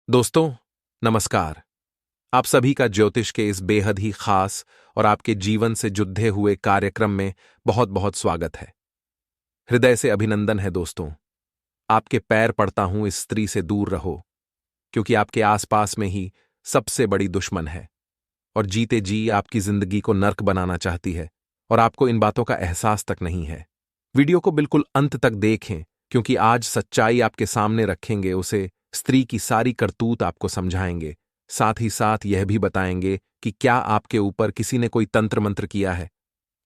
दोस्तों, नमस्कार। आप सभी का ज्योतिष के इस बेहद ही खास और आपके जीवन से जुड़े हुए कार्यक्रम में बहुत बहुत स्वागत है। हृदय से अभिनंदन है दोस्तों। आपके पैर पड़ता हूं, इस स्त्री से दूर रहो, क्योंकि आपके आसपास में ही सबसे बड़ी दुश्मन है और जीते जी आपकी जिंदगी को नर्क बनाना चाहती है और आपको इन बातों का एहसास तक नहीं है। वीडियो को बिल्कुल अंत तक देखें, क्योंकि आज सच्चाई आपके सामने रखेंगे, उसे स्त्री की सारी करतूत आपको समझाएंगे। साथ ही साथ यह भी बताएंगे कि क्या आपके ऊपर किसी ने कोई तंत्र मंत्र किया है।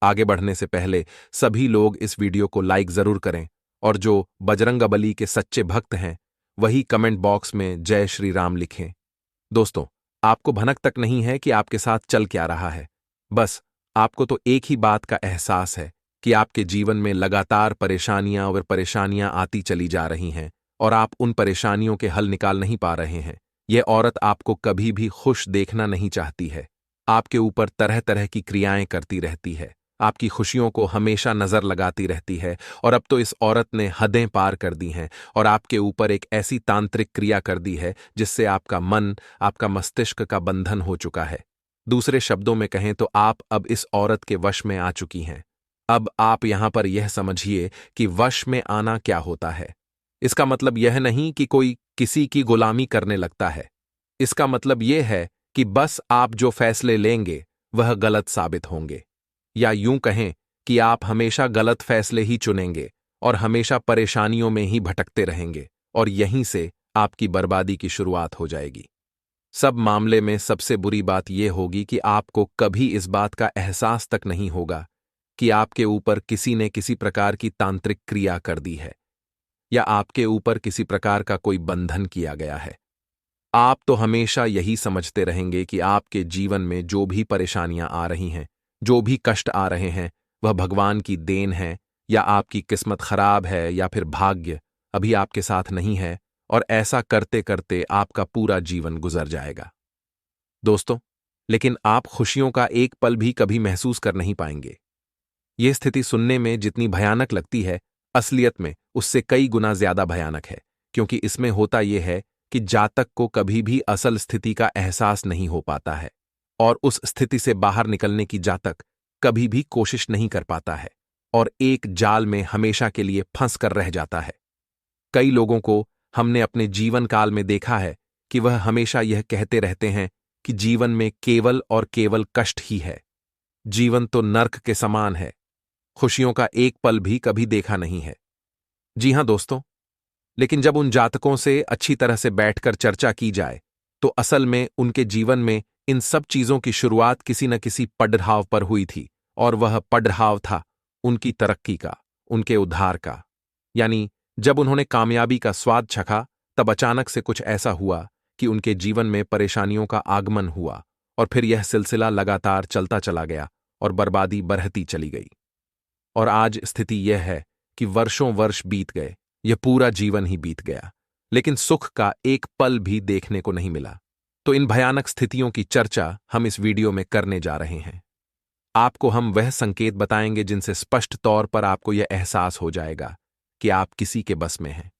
आगे बढ़ने से पहले सभी लोग इस वीडियो को लाइक जरूर करें और जो बजरंगबली के सच्चे भक्त हैं वही कमेंट बॉक्स में जय श्री राम लिखें। दोस्तों, आपको भनक तक नहीं है कि आपके साथ चल क्या रहा है। बस आपको तो एक ही बात का एहसास है कि आपके जीवन में लगातार परेशानियां और परेशानियां आती चली जा रही हैं और आप उन परेशानियों के हल निकाल नहीं पा रहे हैं। यह औरत आपको कभी भी खुश देखना नहीं चाहती है। आपके ऊपर तरह तरह की क्रियाएं करती रहती है, आपकी खुशियों को हमेशा नजर लगाती रहती है। और अब तो इस औरत ने हदें पार कर दी हैं और आपके ऊपर एक ऐसी तांत्रिक क्रिया कर दी है जिससे आपका मन, आपका मस्तिष्क का बंधन हो चुका है। दूसरे शब्दों में कहें तो आप अब इस औरत के वश में आ चुकी हैं। अब आप यहां पर यह समझिए कि वश में आना क्या होता है। इसका मतलब यह नहीं कि कोई किसी की गुलामी करने लगता है। इसका मतलब यह है कि बस आप जो फैसले लेंगे वह गलत साबित होंगे, या यूं कहें कि आप हमेशा गलत फैसले ही चुनेंगे और हमेशा परेशानियों में ही भटकते रहेंगे और यहीं से आपकी बर्बादी की शुरुआत हो जाएगी। सब मामले में सबसे बुरी बात यह होगी कि आपको कभी इस बात का एहसास तक नहीं होगा कि आपके ऊपर किसी ने किसी प्रकार की तांत्रिक क्रिया कर दी है या आपके ऊपर किसी प्रकार का कोई बंधन किया गया है। आप तो हमेशा यही समझते रहेंगे कि आपके जीवन में जो भी परेशानियां आ रही हैं, जो भी कष्ट आ रहे हैं, वह भगवान की देन है या आपकी किस्मत खराब है या फिर भाग्य अभी आपके साथ नहीं है, और ऐसा करते करते आपका पूरा जीवन गुजर जाएगा। दोस्तों, लेकिन आप खुशियों का एक पल भी कभी महसूस कर नहीं पाएंगे। यह स्थिति सुनने में जितनी भयानक लगती है, असलियत में उससे कई गुना ज्यादा भयानक है, क्योंकि इसमें होता यह है कि जातक को कभी भी असल स्थिति का एहसास नहीं हो पाता है और उस स्थिति से बाहर निकलने की जातक कभी भी कोशिश नहीं कर पाता है और एक जाल में हमेशा के लिए फंस कर रह जाता है। कई लोगों को हमने अपने जीवन काल में देखा है कि वह हमेशा यह कहते रहते हैं कि जीवन में केवल और केवल कष्ट ही है, जीवन तो नर्क के समान है, खुशियों का एक पल भी कभी देखा नहीं है। जी हां दोस्तों, लेकिन जब उन जातकों से अच्छी तरह से बैठकर चर्चा की जाए तो असल में उनके जीवन में इन सब चीजों की शुरुआत किसी न किसी पड़ाव पर हुई थी, और वह पड़ाव था उनकी तरक्की का, उनके उद्धार का। यानी जब उन्होंने कामयाबी का स्वाद चखा, तब अचानक से कुछ ऐसा हुआ कि उनके जीवन में परेशानियों का आगमन हुआ और फिर यह सिलसिला लगातार चलता चला गया और बर्बादी बढ़ती चली गई। और आज स्थिति यह है कि वर्षों वर्ष बीत गए, यह पूरा जीवन ही बीत गया, लेकिन सुख का एक पल भी देखने को नहीं मिला। तो इन भयानक स्थितियों की चर्चा हम इस वीडियो में करने जा रहे हैं। आपको हम वह संकेत बताएंगे जिनसे स्पष्ट तौर पर आपको यह एहसास हो जाएगा कि आप किसी के बस में हैं,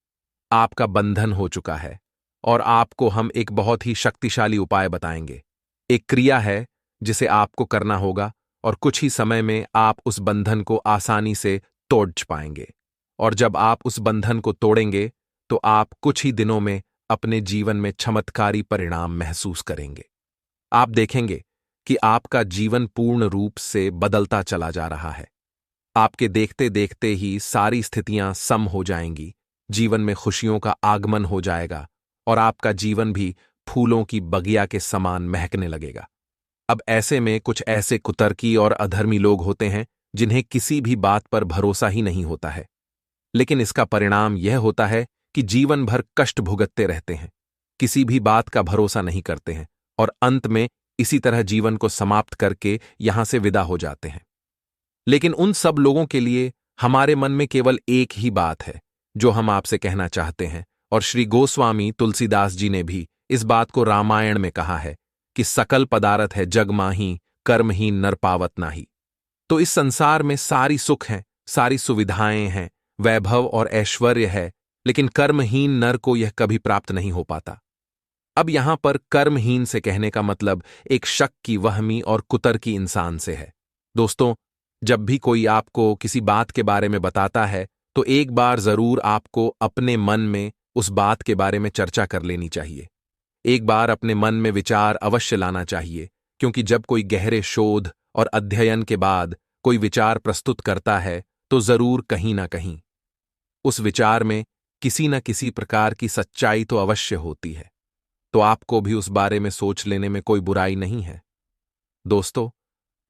आपका बंधन हो चुका है, और आपको हम एक बहुत ही शक्तिशाली उपाय बताएंगे। एक क्रिया है जिसे आपको करना होगा और कुछ ही समय में आप उस बंधन को आसानी से तोड़ पाएंगे। और जब आप उस बंधन को तोड़ेंगे तो आप कुछ ही दिनों में अपने जीवन में चमत्कारी परिणाम महसूस करेंगे। आप देखेंगे कि आपका जीवन पूर्ण रूप से बदलता चला जा रहा है। आपके देखते देखते ही सारी स्थितियां सम हो जाएंगी, जीवन में खुशियों का आगमन हो जाएगा और आपका जीवन भी फूलों की बगिया के समान महकने लगेगा। अब ऐसे में कुछ ऐसे कुतर्की और अधर्मी लोग होते हैं जिन्हें किसी भी बात पर भरोसा ही नहीं होता है, लेकिन इसका परिणाम यह होता है कि जीवन भर कष्ट भुगतते रहते हैं, किसी भी बात का भरोसा नहीं करते हैं और अंत में इसी तरह जीवन को समाप्त करके यहां से विदा हो जाते हैं। लेकिन उन सब लोगों के लिए हमारे मन में केवल एक ही बात है जो हम आपसे कहना चाहते हैं, और श्री गोस्वामी तुलसीदास जी ने भी इस बात को रामायण में कहा है कि सकल पदारथ है जग माही, कर्महीन नर पावत नाही। तो इस संसार में सारी सुख है, सारी सुविधाएं हैं, वैभव और ऐश्वर्य है, लेकिन कर्महीन नर को यह कभी प्राप्त नहीं हो पाता। अब यहां पर कर्महीन से कहने का मतलब एक शक की, वहमी और कुतर्की इंसान से है। दोस्तों, जब भी कोई आपको किसी बात के बारे में बताता है तो एक बार जरूर आपको अपने मन में उस बात के बारे में चर्चा कर लेनी चाहिए। एक बार अपने मन में विचार अवश्य लाना चाहिए, क्योंकि जब कोई गहरे शोध और अध्ययन के बाद कोई विचार प्रस्तुत करता है तो जरूर कहीं ना कहीं उस विचार में किसी न किसी प्रकार की सच्चाई तो अवश्य होती है। तो आपको भी उस बारे में सोच लेने में कोई बुराई नहीं है। दोस्तों,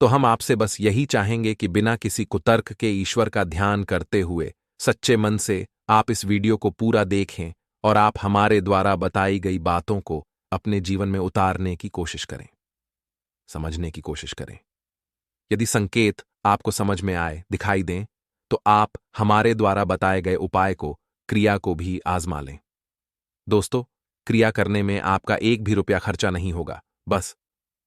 तो हम आपसे बस यही चाहेंगे कि बिना किसी कुतर्क के ईश्वर का ध्यान करते हुए सच्चे मन से आप इस वीडियो को पूरा देखें और आप हमारे द्वारा बताई गई बातों को अपने जीवन में उतारने की कोशिश करें, समझने की कोशिश करें। यदि संकेत आपको समझ में आए, दिखाई दें, तो आप हमारे द्वारा बताए गए उपाय को, क्रिया को भी आजमा लें। दोस्तों, क्रिया करने में आपका एक भी रुपया खर्चा नहीं होगा, बस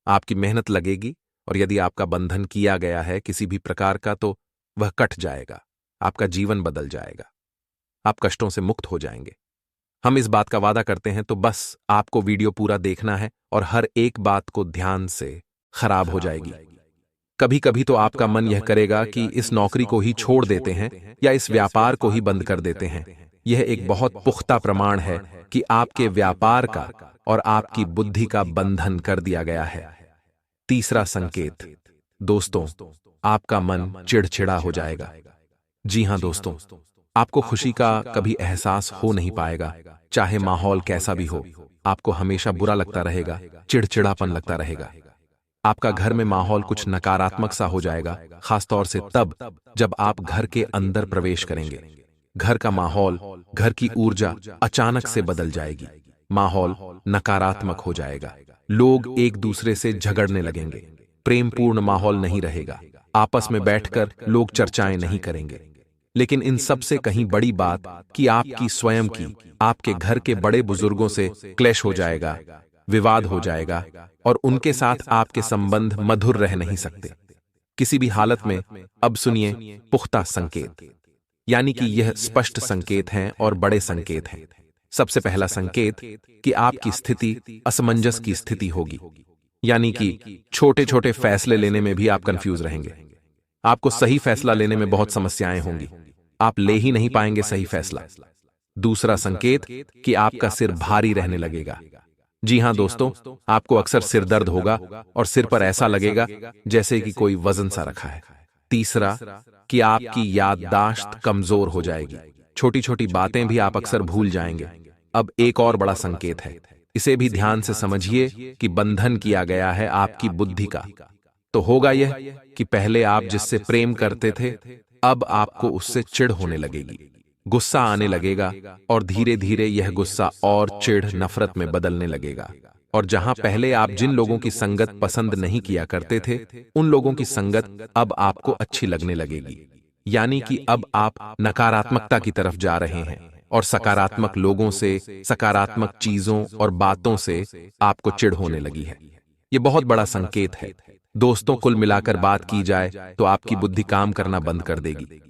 आपकी मेहनत लगेगी। और यदि आपका बंधन किया गया है किसी भी प्रकार का तो वह कट जाएगा, आपका जीवन बदल जाएगा, आप कष्टों से मुक्त हो जाएंगे। हम इस बात का वादा करते हैं। तो बस आपको वीडियो पूरा देखना है और हर एक बात को ध्यान से खराब हो जाएगी। कभी कभी तो आपका मन यह करेगा कि इस नौकरी को ही छोड़ देते हैं या इस व्यापार को ही बंद कर देते हैं। यह एक बहुत पुख्ता प्रमाण है कि आपके व्यापार का और आपकी बुद्धि का बंधन कर दिया गया है। तीसरा संकेत, दोस्तों, आपका मन चिड़चिड़ा हो जाएगा। जी हां दोस्तों, आपको खुशी का कभी एहसास हो नहीं पाएगा, चाहे माहौल कैसा भी हो। आपको हमेशा बुरा लगता रहेगा, चिड़चिड़ापन लगता रहेगा। आपका घर में माहौल कुछ नकारात्मक सा हो जाएगा, खासतौर से तब जब आप घर के अंदर प्रवेश करेंगे। घर का माहौल, घर की ऊर्जा अचानक से बदल जाएगी, माहौल नकारात्मक हो जाएगा। लोग एक दूसरे से झगड़ने लगेंगे, प्रेमपूर्ण माहौल नहीं रहेगा, आपस में बैठकर लोग चर्चाएं नहीं करेंगे। लेकिन इन सब से कहीं बड़ी बात कि आपकी स्वयं की, आपके घर के बड़े बुजुर्गों से क्लेश हो जाएगा, विवाद हो जाएगा और उनके साथ आपके संबंध मधुर रह नहीं सकते किसी भी हालत में। अब सुनिए पुख्ता संकेत, यानी कि यह स्पष्ट संकेत हैं और बड़े संकेत हैं। सबसे पहला संकेत कि आपकी स्थिति असमंजस की स्थिति होगी, यानी कि छोटे छोटे फैसले लेने में भी आप कंफ्यूज रहेंगे। आपको सही फैसला लेने में बहुत समस्याएं होंगी, आप ले ही नहीं पाएंगे सही फैसला। दूसरा संकेत कि आपका सिर भारी रहने लगेगा। जी हां दोस्तों, आपको अक्सर सिर दर्द होगा और सिर पर ऐसा लगेगा जैसे कि कोई वजन सा रखा है। तीसरा कि आपकी याददाश्त कमजोर हो जाएगी, छोटी छोटी बातें भी आप अक्सर भूल जाएंगे। अब एक और बड़ा संकेत है, इसे भी ध्यान से समझिए कि बंधन किया गया है आपकी बुद्धि का। तो होगा यह कि पहले आप जिससे प्रेम करते थे, अब आपको उससे चिढ़ होने लगेगी, गुस्सा आने लगेगा और धीरे धीरे यह गुस्सा और चिढ़ नफरत में बदलने लगेगा। और जहां पहले आप जिन लोगों की संगत पसंद नहीं किया करते थे, उन लोगों की संगत अब आपको अच्छी लगने लगेगी। यानी कि अब आप नकारात्मकता की तरफ जा रहे हैं और सकारात्मक लोगों से, सकारात्मक चीजों और बातों से आपको चिढ़ होने लगी है। यह बहुत बड़ा संकेत है। दोस्तों, कुल मिलाकर बात की जाए तो आपकी बुद्धि काम करना बंद कर देगी।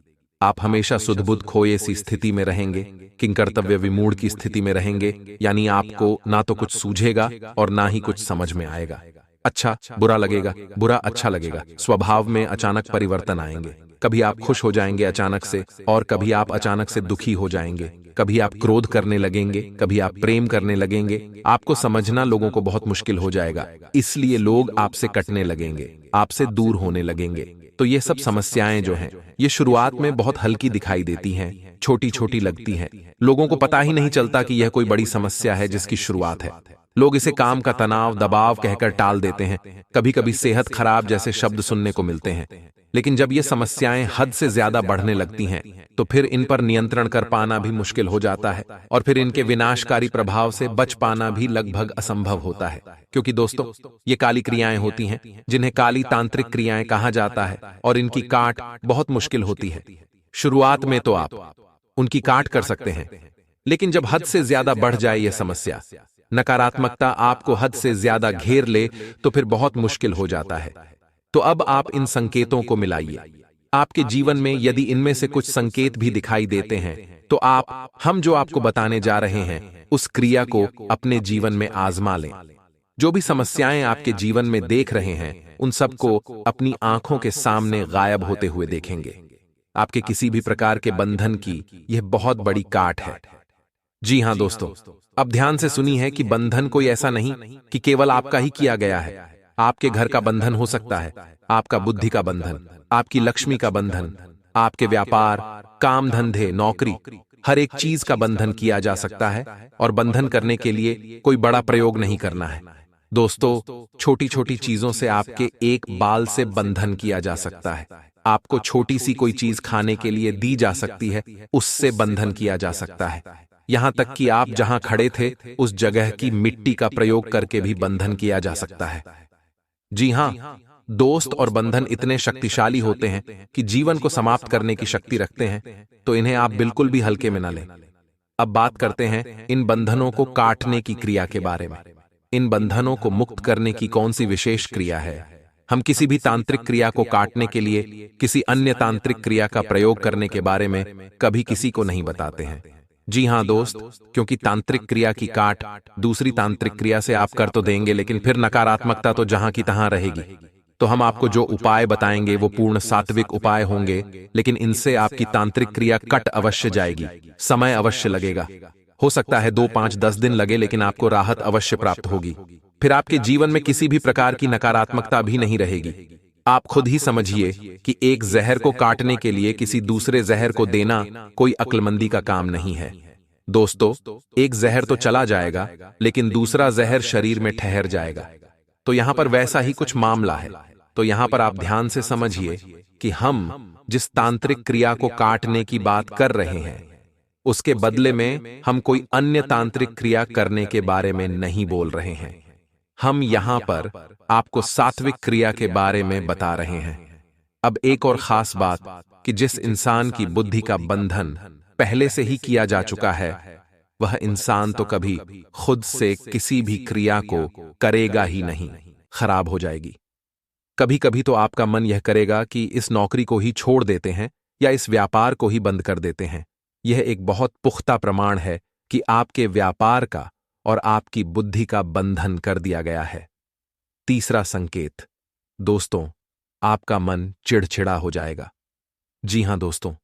आप हमेशा सुध-बुध खोए सी स्थिति में रहेंगे, किंकर्तव्य विमूढ़ की स्थिति में रहेंगे, यानी आपको ना तो कुछ सूझेगा और ना ही कुछ समझ में आएगा। अच्छा बुरा लगेगा, बुरा अच्छा लगेगा, स्वभाव में अचानक परिवर्तन आएंगे। कभी आप खुश हो जाएंगे अचानक से और कभी आप अचानक से दुखी हो जाएंगे। कभी आप क्रोध करने लगेंगे, कभी आप प्रेम करने लगेंगे। आपको समझना लोगों को बहुत मुश्किल हो जाएगा, इसलिए लोग आपसे कटने लगेंगे, आपसे दूर होने लगेंगे। तो ये सब समस्याएं जो हैं, ये शुरुआत में बहुत हल्की दिखाई देती हैं, छोटी छोटी लगती हैं। लोगों को पता ही नहीं चलता कि यह कोई बड़ी समस्या है जिसकी शुरुआत है। लोग इसे काम का तनाव, दबाव कहकर टाल देते हैं। कभी कभी सेहत खराब जैसे शब्द सुनने को मिलते हैं। लेकिन जब ये समस्याएं हद से ज्यादा बढ़ने लगती हैं, तो फिर इन पर नियंत्रण कर पाना भी मुश्किल हो जाता है और फिर इनके विनाशकारी प्रभाव से बच पाना भी लगभग असंभव होता है। क्योंकि दोस्तों, ये काली क्रियाएं होती हैं जिन्हें काली तांत्रिक क्रियाएं कहा जाता है और इनकी काट बहुत मुश्किल होती है। शुरुआत में तो आप उनकी काट कर सकते हैं, लेकिन जब हद से ज्यादा बढ़ जाए यह समस्या, नकारात्मकता आपको हद से ज्यादा घेर ले, तो फिर बहुत मुश्किल हो जाता है। तो अब आप इन संकेतों को मिलाइए। आपके जीवन में यदि इनमें से कुछ संकेत भी दिखाई देते हैं, तो हम जो आपको बताने जा रहे हैं उस क्रिया को अपने जीवन में आजमा लें। जो भी समस्याएं आपके जीवन में देख रहे हैं उन सबको अपनी आंखों के सामने गायब होते हुए देखेंगे। आपके किसी भी प्रकार के बंधन की यह बहुत बड़ी काट है। जी हां दोस्तों, अब ध्यान से सुनी है कि बंधन कोई ऐसा नहीं कि केवल आपका ही किया गया है। आपके घर का बंधन हो सकता है, आपका बुद्धि का बंधन, आपकी लक्ष्मी का बंधन, आपके व्यापार, काम धंधे, नौकरी, हर एक चीज का बंधन किया जा सकता है। और बंधन करने के लिए कोई बड़ा प्रयोग नहीं करना है दोस्तों। छोटी छोटी चीजों से आपके एक बाल से बंधन किया जा सकता है। आपको छोटी सी कोई चीज खाने के लिए दी जा सकती है, उससे बंधन किया जा सकता है। यहां तक कि आप जहां खड़े थे उस जगह की मिट्टी का प्रयोग करके भी बंधन किया जा सकता है। जी हां दोस्त, और बंधन इतने शक्तिशाली होते हैं कि जीवन को समाप्त करने की शक्ति रखते हैं, तो इन्हें आप बिल्कुल भी हल्के में न लें। अब बात करते हैं इन बंधनों को काटने की क्रिया के बारे में। इन बंधनों को मुक्त करने की कौन सी विशेष क्रिया है? हम किसी भी तांत्रिक क्रिया को काटने के लिए किसी अन्य तांत्रिक क्रिया का प्रयोग करने के बारे में कभी किसी को नहीं बताते हैं। जी हां दोस्त, क्योंकि तांत्रिक क्रिया की काट दूसरी तांत्रिक क्रिया से आप कर तो देंगे, लेकिन फिर नकारात्मकता तो जहां की तहां रहेगी। तो हम आपको जो उपाय बताएंगे वो पूर्ण सात्विक उपाय होंगे, लेकिन इनसे आपकी तांत्रिक क्रिया कट अवश्य जाएगी। समय अवश्य लगेगा, हो सकता है 2, 5, 10 दिन लगे, लेकिन आपको राहत अवश्य प्राप्त होगी। फिर आपके जीवन में किसी भी प्रकार की नकारात्मकता भी नहीं रहेगी। आप खुद ही समझिए कि एक जहर को काटने के लिए किसी दूसरे जहर को देना कोई अक्लमंदी का काम नहीं है। दोस्तों, एक जहर तो चला जाएगा, लेकिन दूसरा जहर शरीर में ठहर जाएगा। तो यहां पर वैसा ही कुछ मामला है। तो यहां पर आप ध्यान से समझिए कि हम जिस तांत्रिक क्रिया को काटने की बात कर रहे हैं, उसके बदले में हम कोई अन्य तांत्रिक क्रिया करने के बारे में नहीं बोल रहे हैं। हम यहां पर आपको सात्विक क्रिया के बारे में बता रहे हैं। अब एक और खास बात कि जिस इंसान की बुद्धि का बंधन पहले से ही किया जा चुका है, वह इंसान तो कभी खुद से किसी भी क्रिया को करेगा ही नहीं, खराब हो जाएगी। कभी कभी तो आपका मन यह करेगा कि इस नौकरी को ही छोड़ देते हैं या इस व्यापार को ही बंद कर देते हैं। यह एक बहुत पुख्ता प्रमाण है कि आपके व्यापार का और आपकी बुद्धि का बंधन कर दिया गया है। तीसरा संकेत दोस्तों, आपका मन चिड़चिड़ा हो जाएगा। जी हां दोस्तों,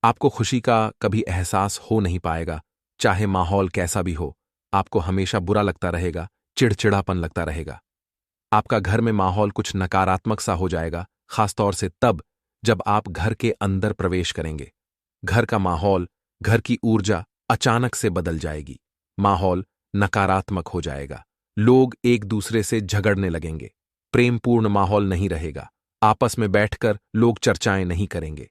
आपको खुशी का कभी एहसास हो नहीं पाएगा, चाहे माहौल कैसा भी हो। आपको हमेशा बुरा लगता रहेगा, चिड़चिड़ापन लगता रहेगा। आपका घर में माहौल कुछ नकारात्मक सा हो जाएगा, खासतौर से तब जब आप घर के अंदर प्रवेश करेंगे। घर का माहौल, घर की ऊर्जा अचानक से बदल जाएगी। माहौल नकारात्मक हो जाएगा। लोग एक दूसरे से झगड़ने लगेंगे। प्रेमपूर्ण माहौल नहीं रहेगा। आपस में बैठकर लोग चर्चाएं नहीं करेंगे।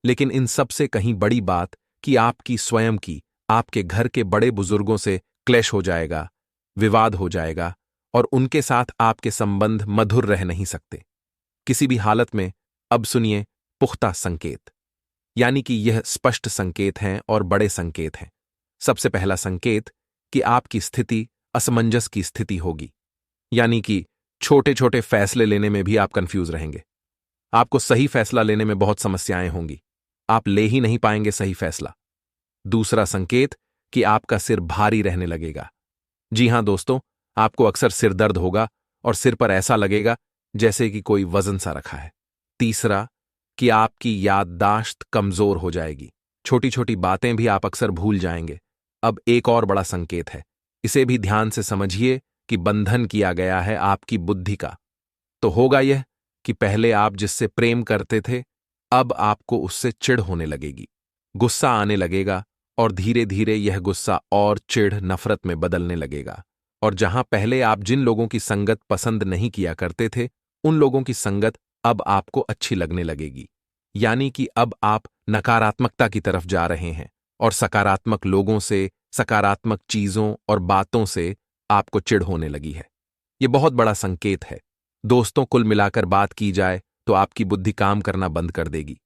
लेकिन इन सब से कहीं बड़ी बात कि आपकी स्वयं की, आपके घर के बड़े बुजुर्गों से क्लेश हो जाएगा, विवाद हो जाएगा, और उनके साथ आपके संबंध मधुर रह नहीं सकते किसी भी हालत में। अब सुनिए पुख्ता संकेत, यानी कि यह स्पष्ट संकेत हैं और बड़े संकेत हैं। सबसे पहला संकेत कि आपकी स्थिति असमंजस की स्थिति होगी, यानी कि छोटे छोटे फैसले लेने में भी आप कंफ्यूज रहेंगे। आपको सही फैसला लेने में बहुत समस्याएं होंगी, आप ले ही नहीं पाएंगे सही फैसला। दूसरा संकेत कि आपका सिर भारी रहने लगेगा। जी हां दोस्तों, आपको अक्सर सिर दर्द होगा और सिर पर ऐसा लगेगा जैसे कि कोई वजन सा रखा है। तीसरा कि आपकी याददाश्त कमजोर हो जाएगी, छोटी छोटी बातें भी आप अक्सर भूल जाएंगे। अब एक और बड़ा संकेत है, इसे भी ध्यान से समझिए कि बंधन किया गया है आपकी बुद्धि का। तो होगा यह कि पहले आप जिससे प्रेम करते थे, अब आपको उससे चिढ़ होने लगेगी, गुस्सा आने लगेगा, और धीरे धीरे यह गुस्सा और चिढ़ नफरत में बदलने लगेगा। और जहां पहले आप जिन लोगों की संगत पसंद नहीं किया करते थे, उन लोगों की संगत अब आपको अच्छी लगने लगेगी। यानी कि अब आप नकारात्मकता की तरफ जा रहे हैं और सकारात्मक लोगों से, सकारात्मक चीजों और बातों से आपको चिढ़ होने लगी है। यह बहुत बड़ा संकेत है दोस्तों। कुल मिलाकर बात की जाए तो आपकी बुद्धि काम करना बंद कर देगी।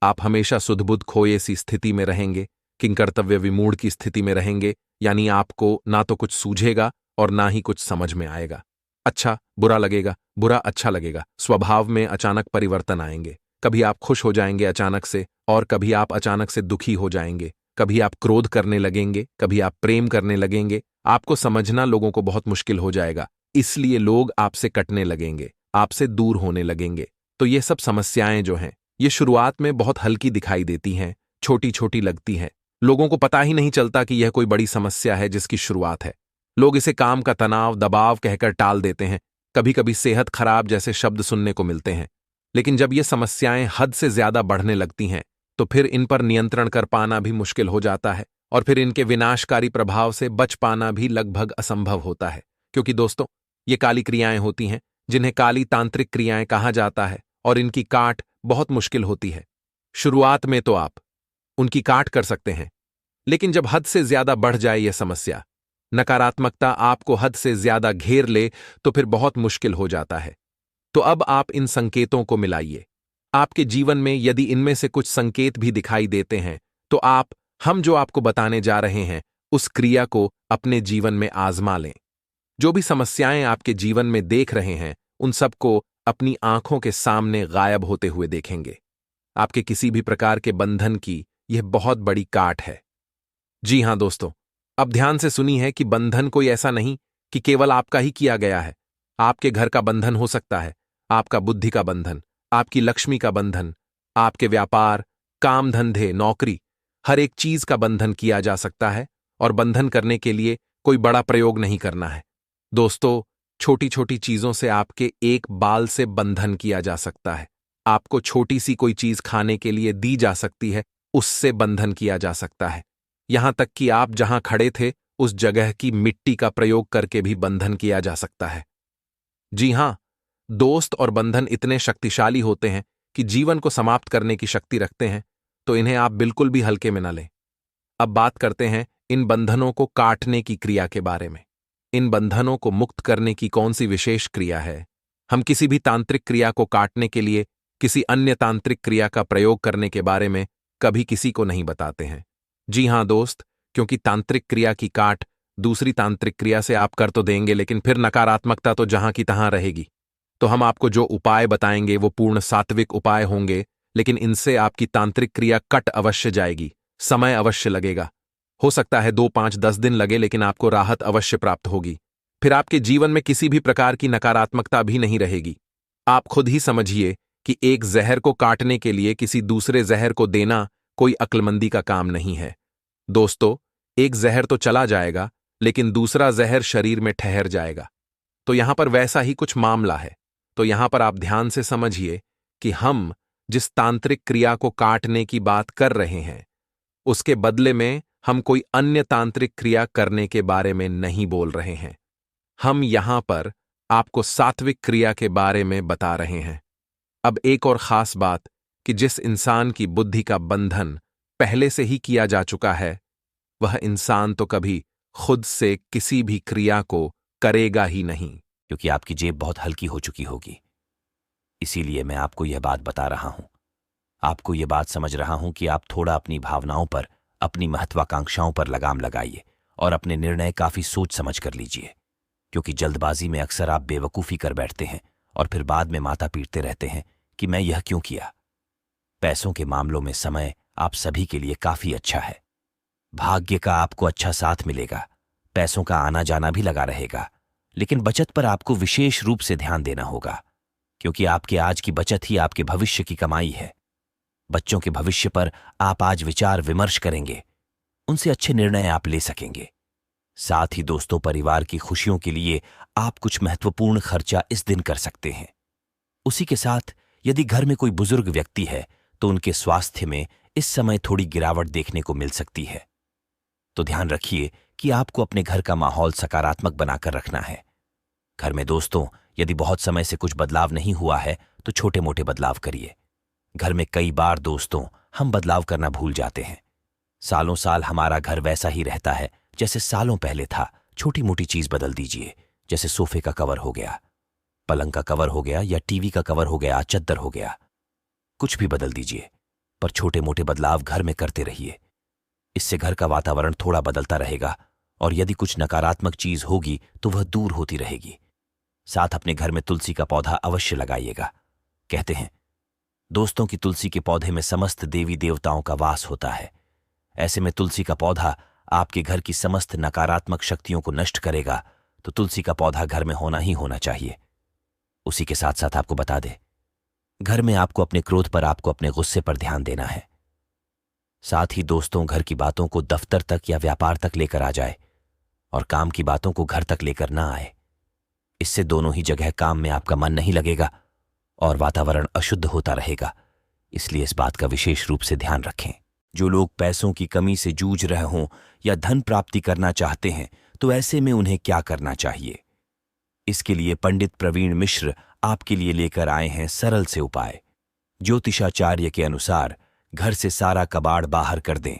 आप हमेशा सुध-बुध खोए सी स्थिति में रहेंगे, किंकर्तव्य विमूढ़ की स्थिति में रहेंगे, यानी आपको ना तो कुछ सूझेगा और ना ही कुछ समझ में आएगा। अच्छा बुरा लगेगा, बुरा अच्छा लगेगा। स्वभाव में अचानक परिवर्तन आएंगे। कभी आप खुश हो जाएंगे अचानक से, और कभी आप अचानक से दुखी हो जाएंगे। कभी आप क्रोध करने लगेंगे, कभी आप प्रेम करने लगेंगे। आपको समझना लोगों को बहुत मुश्किल हो जाएगा, इसलिए लोग आपसे कटने लगेंगे, आपसे दूर होने लगेंगे। तो ये सब समस्याएं जो हैं, ये शुरुआत में बहुत हल्की दिखाई देती हैं, छोटी छोटी लगती हैं। लोगों को पता ही नहीं चलता कि यह कोई बड़ी समस्या है जिसकी शुरुआत है। लोग इसे काम का तनाव, दबाव कहकर टाल देते हैं। कभी कभी सेहत खराब जैसे शब्द सुनने को मिलते हैं। लेकिन जब ये समस्याएं हद से ज्यादा बढ़ने लगती हैं, तो फिर इन पर नियंत्रण कर पाना भी मुश्किल हो जाता है, और फिर इनके विनाशकारी प्रभाव से बच पाना भी लगभग असंभव होता है। क्योंकि दोस्तों, ये काली क्रियाएं होती हैं, जिन्हें काली तांत्रिक क्रियाएं कहा जाता है, और इनकी काट बहुत मुश्किल होती है। शुरुआत में तो आप उनकी काट कर सकते हैं, लेकिन जब हद से ज्यादा बढ़ जाए यह समस्या, नकारात्मकता आपको हद से ज्यादा घेर ले, तो फिर बहुत मुश्किल हो जाता है। तो अब आप इन संकेतों को मिलाइए। आपके जीवन में यदि इनमें से कुछ संकेत भी दिखाई देते हैं, तो हम जो आपको बताने जा रहे हैं, उस क्रिया को अपने जीवन में आजमा लें। जो भी समस्याएं आपके जीवन में देख रहे हैं, उन सबको अपनी आंखों के सामने गायब होते हुए देखेंगे। आपके किसी भी प्रकार के बंधन की यह बहुत बड़ी काट है। जी हां दोस्तों, अब ध्यान से सुनी है कि बंधन कोई ऐसा नहीं कि केवल आपका ही किया गया है। आपके घर का बंधन हो सकता है, आपका बुद्धि का बंधन, आपकी लक्ष्मी का बंधन, आपके व्यापार, काम धंधे, नौकरी, हर एक चीज का बंधन किया जा सकता है। और बंधन करने के लिए कोई बड़ा प्रयोग नहीं करना है दोस्तों। छोटी छोटी चीजों से आपके एक बाल से बंधन किया जा सकता है। आपको छोटी सी कोई चीज खाने के लिए दी जा सकती है, उससे बंधन किया जा सकता है। यहां तक कि आप जहां खड़े थे, उस जगह की मिट्टी का प्रयोग करके भी बंधन किया जा सकता है। जी हां, दोस्त और बंधन इतने शक्तिशाली होते हैं कि जीवन को समाप्त करने की शक्ति रखते हैं, तो इन्हें आप बिल्कुल भी हल्के में न लें। अब बात करते हैं इन बंधनों को काटने की क्रिया के बारे में। इन बंधनों को मुक्त करने की कौन सी विशेष क्रिया है? हम किसी भी तांत्रिक क्रिया को काटने के लिए किसी अन्य तांत्रिक क्रिया का प्रयोग करने के बारे में कभी किसी को नहीं बताते हैं। जी हां दोस्त, क्योंकि तांत्रिक क्रिया की काट दूसरी तांत्रिक क्रिया से आप कर तो देंगे, लेकिन फिर नकारात्मकता तो जहां की तहां रहेगी। तो हम आपको जो उपाय बताएंगे वो पूर्ण सात्विक उपाय होंगे, लेकिन इनसे आपकी तांत्रिक क्रिया कट अवश्य जाएगी। समय अवश्य लगेगा, हो सकता है 2, 5, 10 दिन लगे, लेकिन आपको राहत अवश्य प्राप्त होगी। फिर आपके जीवन में किसी भी प्रकार की नकारात्मकता भी नहीं रहेगी। आप खुद ही समझिए कि एक जहर को काटने के लिए किसी दूसरे जहर को देना कोई अक्लमंदी का काम नहीं है। दोस्तों, एक जहर तो चला जाएगा, लेकिन दूसरा जहर शरीर में ठहर जाएगा। तो यहां पर वैसा ही कुछ मामला है। तो यहां पर आप ध्यान से समझिए कि हम जिस तांत्रिक क्रिया को काटने की बात कर रहे हैं, उसके बदले में हम कोई अन्य तांत्रिक क्रिया करने के बारे में नहीं बोल रहे हैं। हम यहां पर आपको सात्विक क्रिया के बारे में बता रहे हैं। अब एक और खास बात कि जिस इंसान की बुद्धि का बंधन पहले से ही किया जा चुका है, वह इंसान तो कभी खुद से किसी भी क्रिया को करेगा ही नहीं। क्योंकि आपकी जेब बहुत हल्की हो चुकी होगी, इसीलिए मैं आपको यह बात बता रहा हूं। आपको यह बात समझ रहा हूं कि आप थोड़ा अपनी भावनाओं पर, अपनी महत्वाकांक्षाओं पर लगाम लगाइए और अपने निर्णय काफी सोच समझ कर लीजिए। क्योंकि जल्दबाजी में अक्सर आप बेवकूफ़ी कर बैठते हैं और फिर बाद में माथा पीटते रहते हैं कि मैं यह क्यों किया। पैसों के मामलों में समय आप सभी के लिए काफी अच्छा है। भाग्य का आपको अच्छा साथ मिलेगा, पैसों का आना जाना भी लगा रहेगा, लेकिन बचत पर आपको विशेष रूप से ध्यान देना होगा, क्योंकि आपके आज की बचत ही आपके भविष्य की कमाई है। बच्चों के भविष्य पर आप आज विचार विमर्श करेंगे, उनसे अच्छे निर्णय आप ले सकेंगे। साथ ही दोस्तों, परिवार की खुशियों के लिए आप कुछ महत्वपूर्ण खर्चा इस दिन कर सकते हैं। उसी के साथ यदि घर में कोई बुजुर्ग व्यक्ति है, तो उनके स्वास्थ्य में इस समय थोड़ी गिरावट देखने को मिल सकती है। तो ध्यान रखिए कि आपको अपने घर का माहौल सकारात्मक बनाकर रखना है। घर में दोस्तों, यदि बहुत समय से कुछ बदलाव नहीं हुआ है, तो छोटे मोटे बदलाव करिए। घर में कई बार दोस्तों हम बदलाव करना भूल जाते हैं। सालों साल हमारा घर वैसा ही रहता है जैसे सालों पहले था। छोटी मोटी चीज बदल दीजिए, जैसे सोफे का कवर हो गया, पलंग का कवर हो गया, या टीवी का कवर हो गया, चद्दर हो गया, कुछ भी बदल दीजिए, पर छोटे मोटे बदलाव घर में करते रहिए। इससे घर का वातावरण थोड़ा बदलता रहेगा और यदि कुछ नकारात्मक चीज होगी तो वह दूर होती रहेगी। साथ अपने घर में तुलसी का पौधा अवश्य लगाइएगा। कहते हैं दोस्तों कि तुलसी के पौधे में समस्त देवी देवताओं का वास होता है। ऐसे में तुलसी का पौधा आपके घर की समस्त नकारात्मक शक्तियों को नष्ट करेगा, तो तुलसी का पौधा घर में होना ही होना चाहिए। उसी के साथ साथ आपको बता दे, घर में आपको अपने क्रोध पर, आपको अपने गुस्से पर ध्यान देना है। साथ ही दोस्तों, घर की बातों को दफ्तर तक या व्यापार तक लेकर आ जाए और काम की बातों को घर तक लेकर ना आए। इससे दोनों ही जगह काम में आपका मन नहीं लगेगा और वातावरण अशुद्ध होता रहेगा। इसलिए इस बात का विशेष रूप से ध्यान रखें। जो लोग पैसों की कमी से जूझ रहे हों या धन प्राप्ति करना चाहते हैं, तो ऐसे में उन्हें क्या करना चाहिए? इसके लिए पंडित प्रवीण मिश्र आपके लिए लेकर आए हैं सरल से उपाय। ज्योतिषाचार्य के अनुसार घर से सारा कबाड़ बाहर कर दें,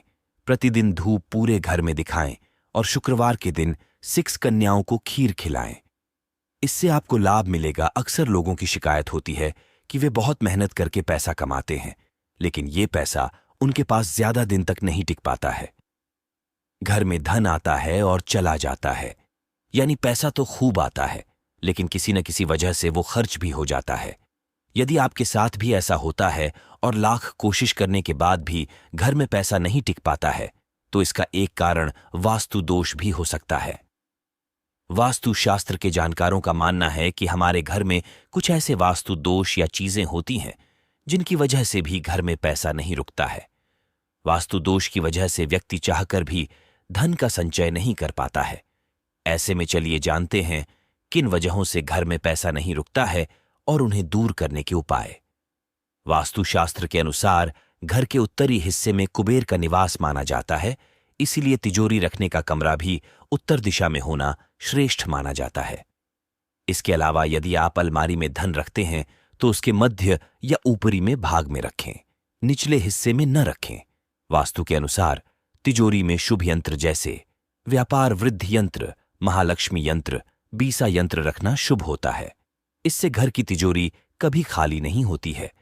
प्रतिदिन धूप पूरे घर में दिखाएं और शुक्रवार के दिन 6 कन्याओं को खीर खिलाएं। इससे आपको लाभ मिलेगा। अक्सर लोगों की शिकायत होती है कि वे बहुत मेहनत करके पैसा कमाते हैं, लेकिन ये पैसा उनके पास ज्यादा दिन तक नहीं टिक पाता है। घर में धन आता है और चला जाता है, यानी पैसा तो खूब आता है, लेकिन किसी न किसी वजह से वो खर्च भी हो जाता है। यदि आपके साथ भी ऐसा होता है और लाख कोशिश करने के बाद भी घर में पैसा नहीं टिक पाता है, तो इसका एक कारण वास्तु दोष भी हो सकता है। वास्तु शास्त्र के जानकारों का मानना है कि हमारे घर में कुछ ऐसे वास्तु दोष या चीजें होती हैं जिनकी वजह से भी घर में पैसा नहीं रुकता है। वास्तु दोष की वजह से व्यक्ति चाहकर भी धन का संचय नहीं कर पाता है। ऐसे में चलिए जानते हैं किन वजहों से घर में पैसा नहीं रुकता है और उन्हें दूर करने के उपाय। वास्तुशास्त्र के अनुसार घर के उत्तरी हिस्से में कुबेर का निवास माना जाता है, इसीलिए तिजोरी रखने का कमरा भी उत्तर दिशा में होना श्रेष्ठ माना जाता है। इसके अलावा यदि आप अलमारी में धन रखते हैं तो उसके मध्य या ऊपरी में भाग में रखें, निचले हिस्से में न रखें। वास्तु के अनुसार तिजोरी में शुभ यंत्र जैसे व्यापार वृद्धि यंत्र, महालक्ष्मी यंत्र, बीसा यंत्र रखना शुभ होता है। इससे घर की तिजोरी कभी खाली नहीं होती है।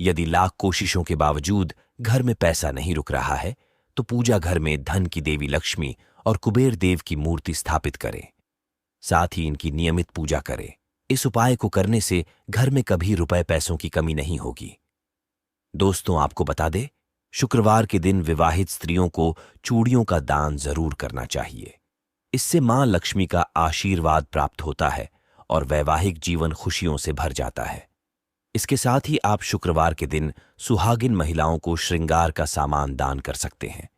यदि लाख कोशिशों के बावजूद घर में पैसा नहीं रुक रहा है, तो पूजा घर में धन की देवी लक्ष्मी और कुबेर देव की मूर्ति स्थापित करें। साथ ही इनकी नियमित पूजा करें। इस उपाय को करने से घर में कभी रुपए पैसों की कमी नहीं होगी। दोस्तों, आपको बता दें, शुक्रवार के दिन विवाहित स्त्रियों को चूड़ियों का दान जरूर करना चाहिए। इससे मां लक्ष्मी का आशीर्वाद प्राप्त होता है और वैवाहिक जीवन खुशियों से भर जाता है। इसके साथ ही आप शुक्रवार के दिन सुहागिन महिलाओं को श्रृंगार का सामान दान कर सकते हैं।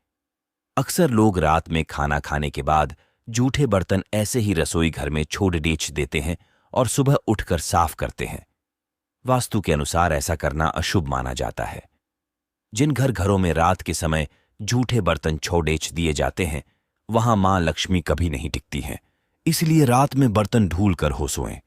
अक्सर लोग रात में खाना खाने के बाद जूठे बर्तन ऐसे ही रसोई घर में छोड़ डेच देते हैं और सुबह उठकर साफ करते हैं। वास्तु के अनुसार ऐसा करना अशुभ माना जाता है। जिन घरों में रात के समय जूठे बर्तन छोड़ेच दिए जाते हैं, वहां मां लक्ष्मी कभी नहीं टिकती हैं। इसलिए रात में बर्तन ढूल कर हो सोएं।